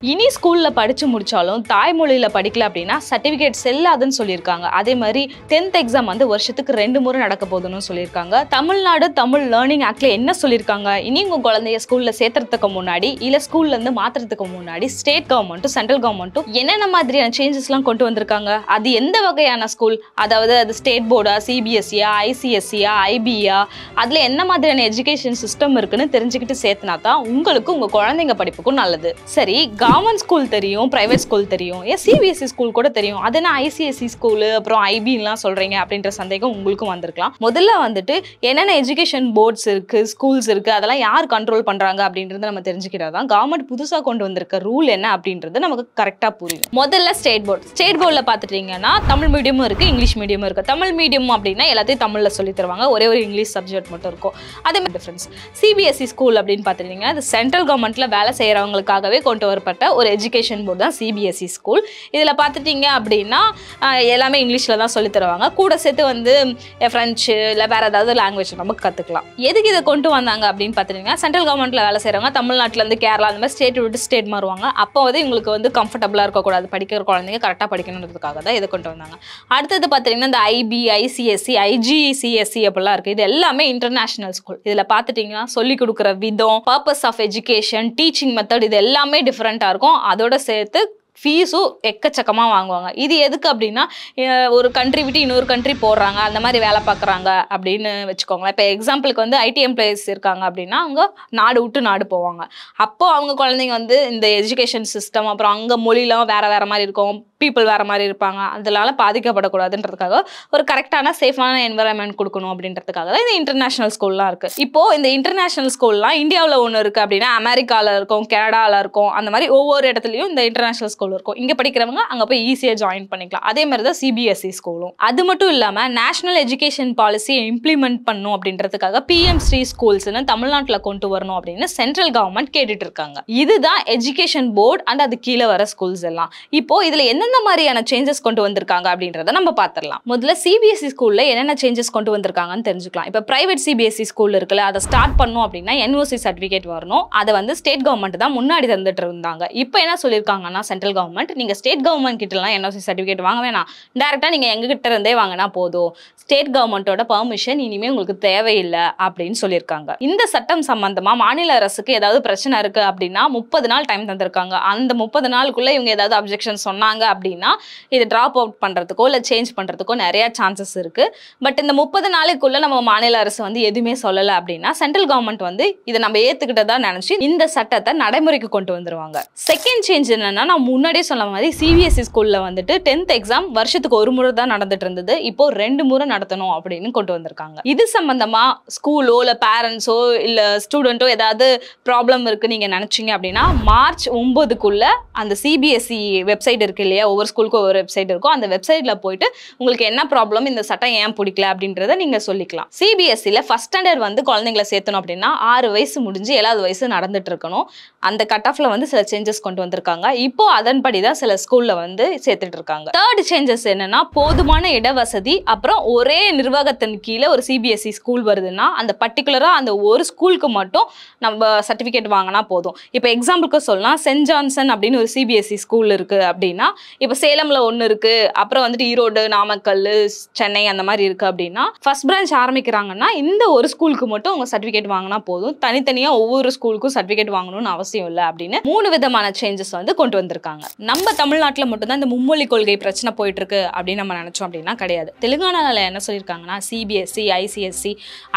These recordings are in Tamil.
இனி ஸ்கூல்ல படிச்சு முடிச்சாலும் தாய்மொழியில படிக்கல அப்படின்னா சர்டிபிகேட் செல்லாதுன்னு சொல்லியிருக்காங்க. அதே மாதிரி 10th எக்ஸாம் வந்து வருஷத்துக்கு 2 முறை நடக்க போகுதுன்னு சொல்லியிருக்காங்க. தமிழ்நாடு தமிழ் லேர்னிங் ஆக்ட்ல என்ன சொல்லியிருக்காங்க, இனி உங்க குழந்தைய ஸ்கூல்ல சேர்த்துறதுக்கு முன்னாடி இல்ல ஸ்கூல்ல இருந்து மாத்துறதுக்கு முன்னாடி ஸ்டேட் கவர்மெண்ட்டும் சென்ட்ரல் கவர்மெண்ட்டும் என்னென்ன மாதிரியான சேஞ்சஸ் எல்லாம் கொண்டு வந்திருக்காங்க, அது எந்த வகையான ஸ்கூல், அதாவது அது ஸ்டேட் போர்டா, சிபிஎஸ்சியா, ஐசிஎஸ்சியா, ஐபியா, அதுல என்ன மாதிரியான எஜுகேஷன் சிஸ்டம் இருக்குன்னு தெரிஞ்சுக்கிட்டு சேர்த்துனா தான் உங்களுக்கு உங்க குழந்தைங்க படிப்புக்கும் நல்லது. சரி, கவர்மெண்ட் ஸ்கூல் தெரியும், பிரைவேட் ஸ்கூல் தெரியும், ஏன் சிபிஎஸ்சி ஸ்கூல் கூட தெரியும், அது என்ன ஐசிஎஸ்சி ஸ்கூலு அப்புறம் ஐபின்லாம் சொல்றீங்க அப்படின்ற சந்தேகம் உங்களுக்கும் வந்திருக்கலாம். முதல்ல வந்துட்டு என்னென்ன எஜுகேஷன் போர்ட்ஸ் இருக்கு, ஸ்கூல்ஸ் இருக்கு, அதெல்லாம் யார் கண்ட்ரோல் பண்றாங்க அப்படின்றத நம்ம தெரிஞ்சுக்கிட்டாதான் கவர்மெண்ட் புதுசா கொண்டு வந்திருக்க ரூல் என்ன அப்படின்றது நமக்கு கரெக்டா புரியும். முதல்ல ஸ்டேட் போர்ட்ல பாத்துட்டீங்கன்னா தமிழ் மீடியமும் இருக்கு, இங்கிலீஷ் மீடியமும் இருக்கு. தமிழ் மீடியம் அப்படின்னா எல்லாத்தையும் தமிழ்ல சொல்லி தருவாங்க, ஒரே ஒரு இங்கிலீஷ் சப்ஜெக்ட் மட்டும் இருக்கும். அதே மாதிரி டிஃபரன்ஸ். சிபிஎஸ்சி ஸ்கூல் அப்படின்னு பாத்துட்டீங்கன்னா அது சென்ட்ரல் கவர்மெண்ட்ல வேலை செய்யறவங்களுக்காகவே கொண்டு வரப்பட்ட ஒரு எஜுகேஷன் போர்டு தான் சிபிஎஸ்சி ஸ்கூல். இதில் பார்த்துட்டீங்க அப்படின்னா எல்லாமே இங்கிலீஷில் தான் சொல்லி தருவாங்க, கூட சேர்த்து வந்து ஃப்ரெஞ்சு இல்லை வேறு ஏதாவது லாங்குவேஜ் நம்ம கற்றுக்கலாம். எதுக்கு இதை கொண்டு வந்தாங்க அப்படின்னு பார்த்துட்டிங்கன்னா சென்ட்ரல் கவர்மெண்ட்டில் வேலை செய்கிறவங்க தமிழ்நாட்டிலேருந்து கேரளா அந்த மாதிரி ஸ்டேட் விட்டு ஸ்டேட் மாறுவாங்க. அப்போ வந்து இவங்களுக்கு வந்து கம்ஃபர்டபுளாக இருக்கக்கூடாது, படிக்கிற குழந்தைங்க கரெக்டாக படிக்கணுன்றதுக்காக தான் இதை கொண்டு வந்தாங்க. அடுத்தது பார்த்துட்டிங்கன்னா இந்த ஐபி, ஐசிஎஸ்சி, ஐஜிசிஎஸ்சி அப்படிலாம் இருக்குது. இது எல்லாமே இன்டர்நேஷ்னல் ஸ்கூல். இதில் பார்த்துட்டிங்கன்னா சொல்லிக் கொடுக்குற விதம், purpose of education, teaching method இது எல்லாமே டிஃப்ரெண்ட்டாக இருக்கும். அதோட சேர்த்து ஃபீஸும் எக்கச்சக்கமாக வாங்குவாங்க. இது எதுக்கு அப்படின்னா ஒரு கண்ட்ரி விட்டு இன்னொரு கண்ட்ரி போடுறாங்க, அந்த மாதிரி வேலை பார்க்குறாங்க அப்படின்னு வச்சுக்கோங்களேன். இப்போ எக்ஸாம்பிளுக்கு வந்து ஐடி எம்ப்ளாயிஸ் இருக்காங்க அப்படின்னா அவங்க நாடு விட்டு நாடு போவாங்க. அப்போது அவங்க குழந்தைங்க வந்து இந்த எஜுகேஷன் சிஸ்டம் அப்புறம் அங்கே மொழிலாம் வேறு மாதிரி இருக்கும், பீப்புள் வேறு மாதிரி இருப்பாங்க, அதனால பாதிக்கப்படக்கூடாதுன்றதுக்காக ஒரு கரெக்டான சேஃபான என்வரன்மெண்ட் கொடுக்கணும் அப்படின்றதுக்காக தான் இந்த இன்டர்நேஷ்னல் ஸ்கூல்லாம் இருக்குது. இப்போது இந்த இன்டர்நேஷ்னல் ஸ்கூல்லாம் இந்தியாவில் ஒன்று இருக்குது அப்படின்னா அமெரிக்காவில் இருக்கும், கனடாவில் இருக்கும், அந்த மாதிரி ஒவ்வொரு இடத்துலையும் இந்த இன்டர்நேஷ்னல் ஸ்கூல் இருக்கும். இங்கே படிக்கிறவங்க அங்கே போய் ஈஸியாக ஜாயின் பண்ணிக்கலாம். அதே மாதிரி தான் சிபிஎஸ்சி ஸ்கூலும். அது மட்டும் இல்லாமல் நேஷனல் எஜுகேஷன் பாலிசியை இம்ப்ளிமெண்ட் பண்ணும் அப்படின்றதுக்காக பிஎம் ஸ்ரீ ஸ்கூல்ஸ்னு தமிழ்நாட்டில் கொண்டு வரணும் அப்படின்னு சென்ட்ரல் கவர்மெண்ட் கேட்டுட்டு இருக்காங்க. இதுதான் எஜுகேஷன் போர்டு அண்ட் அது கீழே வர ஸ்கூல்ஸ் எல்லாம். இப்போ இதில் எந்தெந்த மாதிரியான சேஞ்சஸ் கொண்டு வந்திருக்காங்க அப்படின்றத நம்ம பார்த்துடலாம். முதல்ல சிபிஎஸ்சி ஸ்கூல்ல என்னென்ன சேஞ்சஸ் கொண்டு வந்திருக்காங்கன்னு தெரிஞ்சுக்கலாம். இப்போ பிரைவேட் சிபிஎஸ்சி ஸ்கூல் இருக்குல்ல, அதை ஸ்டார்ட் பண்ணும் அப்படின்னா என்ஓசி சர்டிஃபிகேட் வரணும். அதை வந்து ஸ்டேட் கவர்மெண்ட் தான் முன்னாடி தந்துட்டு இருந்தாங்க. இப்போ என்ன சொல்லியிருக்காங்கன்னா சென்ட்ரல் கவர்மெண்ட் நீங்க ஸ்டேட் கவர்மெண்ட் கிட்டலாம் என்ஓசி சர்டிஃபிகேட் வாங்க வேணாம், டைரக்டா நீங்க எங்க கிட்ட இருந்தே வாங்கினா போதும், ஸ்டேட் கவர்மெண்டோட பெர்மிஷன் இனிமே உங்களுக்கு தேவையில்லை அப்படின்னு சொல்லியிருக்காங்க. இந்த சட்டம் சம்பந்தமா மாநில அரசுக்கு ஏதாவது பிரச்சனை இருக்கு அப்படின்னா 30 நாள் டைம் தந்திருக்காங்க. அந்த 30 நாளுக்குள்ள இவங்க ஏதாவது அப்ஜெக்ஷன் சொன்னாங்க அப்படின்னா இதை டிராப் அவுட் பண்றதுக்கோ இல்லை சேஞ்ச் பண்றதுக்கோ நிறைய சான்சஸ் இருக்கு. பட் இந்த 30 நாளுக்குள்ள நம்ம மாநில அரசு வந்து எதுவுமே சொல்லலை அப்படின்னா சென்ட்ரல் கவர்மெண்ட் வந்து இதை நம்ம ஏத்துக்கிட்டதா நினைச்சு இந்த சட்டத்தை நடைமுறைக்கு கொண்டு வந்துருவாங்க. செகண்ட் சேஞ்ச் என்னன்னா, நான் முன்னாடியே சொன்ன மாதிரி சிபிஎஸ்சி ஸ்கூல்ல வந்துட்டு 10th எக்ஸாம் வருஷத்துக்கு ஒரு முறை தான் நடந்துட்டு இருந்தது, இப்போ 2 முறை நடத்தணும் அப்படின்னு கொண்டு வந்திருக்காங்க. இது சம்பந்தமா ஸ்கூலோ இல்ல பேரண்ட்ஸோ இல்ல ஸ்டூடெண்டோ ஏதாவது ப்ராப்ளம் இருக்கு நீங்க நினைச்சீங்க அப்படின்னா மார்ச் 9க்குள்ள அந்த சிபிஎஸ்சி வெப்சைட் இருக்கு இல்லையா, ஒவ்வொரு ஸ்கூலுக்கும் ஒவ்வொரு வெப்சைட் இருக்கும், அந்த வெப்சைட்ல போயிட்டு உங்களுக்கு என்ன ப்ராப்ளம், இந்த சட்டம் ஏன் பிடிக்கல அப்படின்றத நீங்க சொல்லிக்கலாம். சிபிஎஸ்சில ஃபர்ஸ்ட் ஸ்டாண்டர்ட் வந்து குழந்தைங்களை சேர்த்தணும் அப்படின்னா 6 வயசு முடிஞ்சு 7வது வயசு நடந்துட்டு இருக்கணும். அந்த கட் ஆஃப்ல வந்து சில சேஞ்சஸ் கொண்டு வந்திருக்காங்க. இப்போ அதன்படி தான் சில ஸ்கூல்ல வந்து சேர்த்துட்டு இருக்காங்க. தேர்ட் சேஞ்சஸ் என்னன்னா, போதுமான இடவசதி அப்புறம் ஒரே நிர்வாகத்தின் கீழே ஒரு சிபிஎஸ்சி ஸ்கூல் வருதுன்னா அந்த பர்டிகுலரா அந்த ஒரு ஸ்கூலுக்கு மட்டும் நம்ம சர்டிபிகேட் வாங்கினா போதும். இப்போ எக்ஸாம்பிளுக்கு சொல்லலாம், சென்ட் ஜான்சன் அப்படின்னு ஒரு சிபிஎஸ்சி ஸ்கூல் இருக்கு அப்படின்னா, இப்போ சேலம்ல ஒன்று இருக்கு, அப்புறம் வந்துட்டு ஈரோடு, நாமக்கல், சென்னை அந்த மாதிரி இருக்கு அப்படின்னா ஃபர்ஸ்ட் பிரான்ச் ஆரம்பிக்கிறாங்கன்னா இந்த ஒரு ஸ்கூலுக்கு மட்டும் உங்க சர்டிபிகேட் வாங்கினா போதும், தனித்தனியா ஒவ்வொரு ஸ்கூலுக்கும் சர்டிபிகேட் வாங்கணும்னு அவசியம் இல்லை அப்படின்னு 3 விதமான சேஞ்சஸ் வந்து கொண்டு வந்திருக்காங்க. நம்ம தமிழ்நாட்டில் மட்டும்தான் இந்த மும்மொழி கொள்கை பிரச்சனை போயிட்டு இருக்கு அப்படின்னு நம்ம நினைச்சோம் அப்படின்னா கிடையாது. தெலுங்கானால என்ன சொல்லியிருக்காங்கன்னா சிபிஎஸ்சி, ஐசிஎஸ்சி,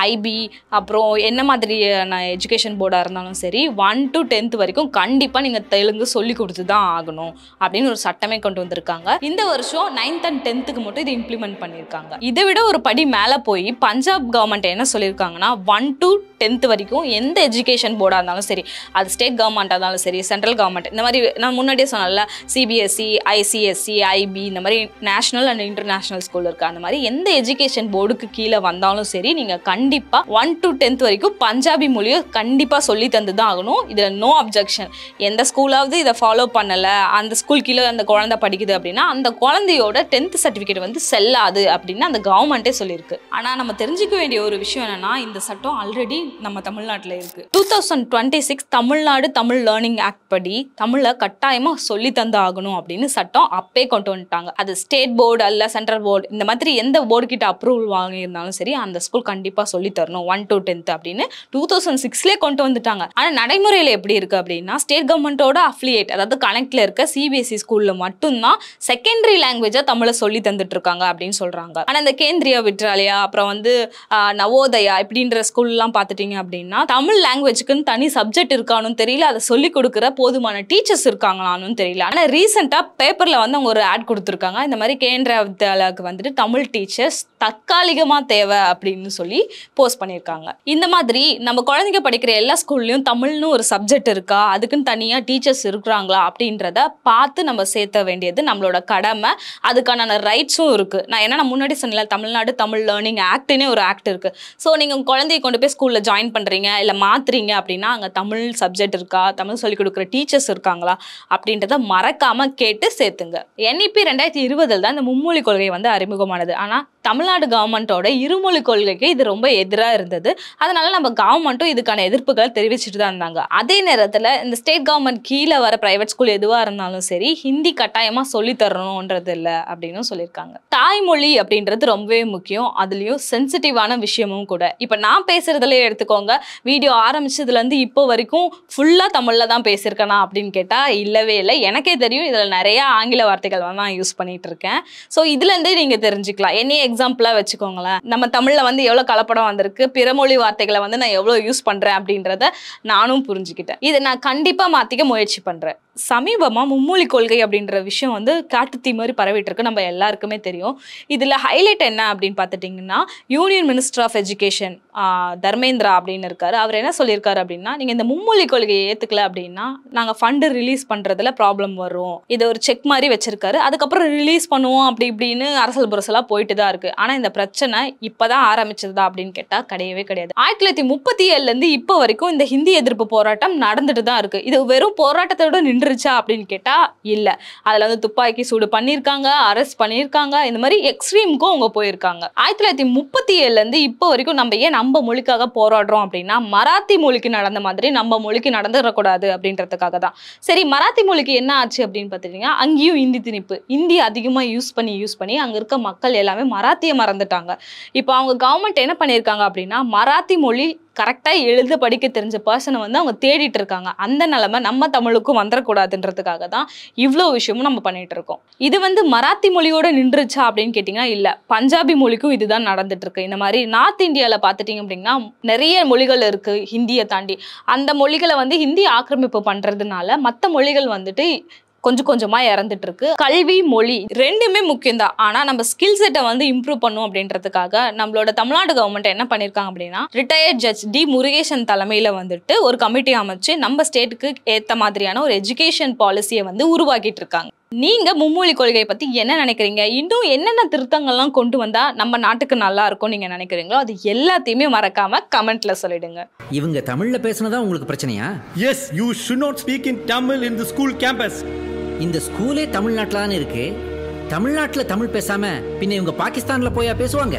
ஐபி அப்புறம் என்ன மாதிரியான எஜுகேஷன் போர்டாக இருந்தாலும் சரி 1 to 10th வரைக்கும் கண்டிப்பாக நீங்கள் தெலுங்கு சொல்லி கொடுத்து தான் ஆகணும் அப்படின்னு ஒரு சட்டமே கொண்டு வந்திருக்காங்க. இந்த வருஷம் 9th and 10th மட்டும் இது இம்ப்ளிமெண்ட் பண்ணியிருக்காங்க. இதை விட ஒரு படி மேலே போய் பஞ்சாப் கவர்மெண்ட் என்ன சொல்லியிருக்காங்கன்னா 1 to 10th வரைக்கும் எந்த எஜுகேஷன் போர்டாக இருந்தாலும் சரி, அது ஸ்டேட் கவர்மெண்ட்டாக இருந்தாலும் சரி, சென்ட்ரல் கவர்மெண்ட், இந்த மாதிரி நான் முன்னாடியே சொன்னல சிபிஎஸ்சி, ஐசிஎஸ்சி, ஐபி இந்த மாதிரி நேஷனல் அண்ட் இன்டர்நேஷனல் ஸ்கூல் இருக்கு, அந்த மாதிரி எந்த எஜுகேஷன் போர்டுக்கு கீழே வந்தாலும் சரி நீங்கள் கண்டிப்பாக 1 to 10th வரைக்கும் பஞ்சாபி மொழியை கண்டிப்பாக சொல்லி தந்து தான் ஆகணும். இதில் நோ அப்ஜெக்ஷன். எந்த ஸ்கூலாவது இதை ஃபாலோ பண்ணலை, அந்த ஸ்கூல் கீழே அந்த குழந்தை படிக்குது அப்படின்னா அந்த குழந்தையோட 10th சர்டிஃபிகேட் வந்து செல்லாது அப்படின்னு அந்த கவர்மெண்ட்டே சொல்லியிருக்கு. ஆனால் நம்ம தெரிஞ்சுக்க வேண்டிய ஒரு விஷயம் என்னன்னா, இந்த சட்டம் ஆல்ரெடி நம்ம தமிழ்நாட்டில் இருக்கு. 2026 தமிழ்நாடு தமிழ் லேர்னிங் ஆக்ட் படி தமிழை கட்டாயமாக சொல்லி தந்து ஆகணும் அப்படின்னு சட்டம் அப்பே கொண்டு வந்துட்டாங்க. அது ஸ்டேட் போர்டு அல்ல சென்ட்ரல் போர்டு, இந்த மாதிரி எந்த போர்டு கிட்ட அப்ரூவல் வாங்கியிருந்தாலும் சரி அந்த ஸ்கூல் கண்டிப்பாக சொல்லி தரணும் 1 to 10th அப்படின்னு 2006லேயே கொண்டு வந்துட்டாங்க. ஆனால் நடைமுறையில் எப்படி இருக்கு அப்படின்னா, ஸ்டேட் கவர்மெண்ட்டோட அஃபிலியேட் அதாவது கனெக்ட்ல இருக்க சிபிஎஸ்இ ஸ்கூல்ல மட்டும்தான் செகண்டரி லாங்குவேஜா தமிழை சொல்லி தந்துட்டு இருக்காங்க அப்படின்னு சொல்றாங்க. ஆனால் இந்த கேந்திரிய வித்யாலயா அப்புறம் வந்து நவோதயா இப்படின்ற ஸ்கூல்லாம் பார்த்துட்டீங்க அப்படின்னா தமிழ் லாங்குவேஜுக்குன்னு தனி சப்ஜெக்ட் இருக்கானும் தெரியல, அதை சொல்லி கொடுக்குற போதுமான டீச்சர்ஸ் இருக்காங்களான்னு தெரியல. ஆனால் ரீசெண்டாக பேப்பரில் வந்து அவங்க ஒரு ஆட் கொடுத்துருக்காங்க, இந்த மாதிரி கேந்திரிய வித்யாலயாவுக்கு வந்துட்டு தமிழ் டீச்சர்ஸ் தற்காலிகமாக தேவை அப்படின்னு சொல்லி போஸ்ட் பண்ணியிருக்காங்க. இந்த மாதிரி நம்ம குழந்தைங்க படிக்கிற எல்லா ஸ்கூல்லையும் தமிழ்னு ஒரு சப்ஜெக்ட் இருக்கா, அதுக்குன்னு தனியாக டீச்சர்ஸ் இருக்கிறாங்களா அப்படின்றத பார்த்து நம்ம சேர்த்த வேண்டியது நம்மளோட கடமை. அதுக்கான ரைட்ஸும் இருக்குது. நான் முன்னாடி சொன்னல தமிழ்நாடு தமிழ் லேர்னிங் ஆக்ட்னே ஒரு ஆக்ட் இருக்குது. ஸோ நீங்கள் உங்கள் குழந்தைய கொண்டு போய் ஸ்கூலில் ஜாயின் பண்ணுறீங்க இல்லை மாற்றுறீங்க அப்படின்னா அங்கே தமிழ் சப்ஜெக்ட் இருக்கா, தமிழ் சொல்லிக் கொடுக்குற டீச்சர்ஸ் இருக்காங்களா அப்படின்றத மறக்காமல் கேட்டு சேர்த்துங்க. NEP 2020 தான் இந்த மும்மொழி கொள்கை வந்து அறிமுகமானது. ஆனால் தமிழ்நாடு கவர்மெண்ட்டோட இருமொழி கொள்கைக்கு இது ரொம்ப எதிராக இருந்தது. அதனால நம்ம கவர்மெண்ட்டும் இதுக்கான எதிர்ப்புகளை தெரிவிச்சுட்டு தான் இருந்தாங்க. அதே நேரத்தில் இந்த ஸ்டேட் கவர்மெண்ட் கீழே வர பிரைவேட் ஸ்கூல் எதுவாக இருந்தாலும் சரி ஹிந்தி கட்டாயமாக சொல்லி தரணுன்றது இல்லை அப்படின்னு சொல்லியிருக்காங்க. தாய்மொழி அப்படின்றது ரொம்பவே முக்கியம், அதுலேயும் சென்சிட்டிவான விஷயமும் கூட. இப்போ நான் பேசுறதுலேயே எடுத்துக்கோங்க, வீடியோ ஆரம்பிச்சதுலேருந்து இப்போ வரைக்கும் ஃபுல்லாக தமிழில் தான் பேசியிருக்கேனா அப்படின்னு கேட்டால் இல்லவே இல்லை. எனக்கே தெரியும் இதில் நிறையா ஆங்கில வார்த்தைகள் வந்து நான் யூஸ் பண்ணிட்டு இருக்கேன். ஸோ இதுலேருந்தே நீங்கள் தெரிஞ்சுக்கலாம். என்னைய எக்ஸாம்பிளா வச்சுக்கோங்களேன், நம்ம தமிழ்ல வந்து எவ்வளவு கலப்படம் வந்திருக்கு, பிறமொழி வார்த்தைகளை வந்து நான் எவ்வளவு யூஸ் பண்றேன் அப்படின்றத நானும் புரிஞ்சுக்கிட்டேன். இதை நான் கண்டிப்பா மாத்திக்க முயற்சி பண்றேன். சமீபமா மும்மொழி கொள்கை அப்படின்ற விஷயம் வந்து காட்டுத்தீ மாதிரி பரவிட்டு இருக்கு, நம்ம எல்லாருக்குமே தெரியும். இதுல ஹைலைட் என்ன அப்படின்னு பார்த்துட்டீங்கன்னா, union minister of education Dharmendra அப்படின்னு இருக்காரு. அவர் என்ன சொல்லியிருக்காரு அப்படின்னா, நீங்க இந்த மும்மொழி கொள்கையை ஏத்துக்கல அப்படின்னா நாங்க ஃபண்டு ரிலீஸ் பண்றதுல ப்ராப்ளம் வரும், இதை ஒரு செக் மாதிரி வச்சிருக்காரு. அதுக்கப்புறம் ரிலீஸ் பண்ணுவோம் அப்படி இப்படின்னு அரசல் புரசலா போயிட்டு தான் இருக்கு. ஆனா இந்த பிரச்சனை இப்பதான் ஆரம்பிச்சதா அப்படின்னு கேட்டா கிடையவே கிடையாது. 1937 இப்போ வரைக்கும் இந்த ஹிந்தி எதிர்ப்பு போராட்டம் நடந்துட்டு தான் இருக்கு. இது வெறும் போராட்டத்தோட நின்றுச்சா அப்படின்னு கேட்டா இல்ல. அதுல வந்து துப்பாக்கி சூடு பண்ணிருக்காங்க, அரெஸ்ட் பண்ணிருக்காங்க, இந்த மாதிரி எக்ஸ்ட்ரீமுக்கும் அவங்க போயிருக்காங்க. 1937 இப்போ வரைக்கும் நம்ம ஏன் நம்ம மொழிக்காக போராடுறோம் அப்படின்னா, மராத்தி மொழிக்கு நடந்த மாதிரி நம்ம மொழிக்கு நடந்துடக்கூடாது அப்படின்றதுக்காக தான். சரி, மராத்தி மொழிக்கு என்ன ஆச்சு அப்படின்னு பாத்தீங்கன்னா, அங்கேயும் இந்தி திணிப்பு, இந்தி அதிகமா யூஸ் பண்ணி அங்க இருக்க மக்கள் எல்லாமே மராத்தியை மறந்துட்டாங்க. இப்போ அவங்க கவர்மெண்ட் என்ன பண்ணியிருக்காங்க அப்படின்னா, மராத்தி மொழி கரெக்டாக எழுத படிக்க தெரிஞ்ச பர்சனை வந்து அவங்க தேடிட்டு இருக்காங்க. அந்த நிலைமை நம்ம தமிழுக்கும் வந்துடக்கூடாதுன்றதுக்காக தான் இவ்வளோ விஷயமும் நம்ம பண்ணிட்டு இருக்கோம். இது வந்து மராத்தி மொழியோட நின்றுச்சா அப்படின்னு கேட்டிங்கன்னா இல்லை, பஞ்சாபி மொழிக்கும் இதுதான் நடந்துட்டு இருக்கு. இந்த மாதிரி நார்த் இந்தியாவில் பார்த்துட்டிங்க அப்படின்னா நிறைய மொழிகள் இருக்கு ஹிந்தியை தாண்டி. அந்த மொழிகளை வந்து ஹிந்தி ஆக்கிரமிப்பு பண்ணுறதுனால மற்ற மொழிகள் வந்துட்டு கொஞ்சம் கொஞ்சமா இறந்துட்டு இருக்கு. கல்வி மொழி ரெண்டுமே முக்கியம் தான். ஆனா நம்ம ஸ்கில் செட்டை வந்து இம்ப்ரூவ் பண்ணும் அப்படின்றதுக்காக நம்மளோட தமிழ்நாடு கவர்மெண்ட் என்ன பண்ணிருக்காங்க அப்படின்னா, ரிட்டையர்ட் ஜட்ஜ் டி முருகேசன் தலைமையில வந்துட்டு ஒரு கமிட்டி அமைச்சு நம்ம ஸ்டேட்டுக்கு ஏத்த மாதிரியான ஒரு எஜுகேஷன் பாலிசியை வந்து உருவாக்கிட்டு இருக்காங்க. நீங்க மும்மொழி கொள்கையை பத்தி என்ன நினைக்கிறீங்க? இன்னும் என்னென்ன திருத்தங்கள்லாம் கொண்டு வந்தா நம்ம நாட்டுக்கு நல்லா இருக்கும் நீங்க நினைக்கிறீங்களோ அது எல்லாத்தையுமே மறக்காம கமெண்ட்ல சொல்லிடுங்க. இவங்க தமிழ்ல பேசுனதா உங்களுக்கு பிரச்சனையா? Yes, you should not speak in Tamil in the school campus. இந்த ஸ்கூலே தமிழ்நாட்டுல தான் இருக்கு. தமிழ்நாட்டுல தமிழ் பேசாம பின்ன இவங்க பாகிஸ்தான்ல போயா பேசுவாங்க?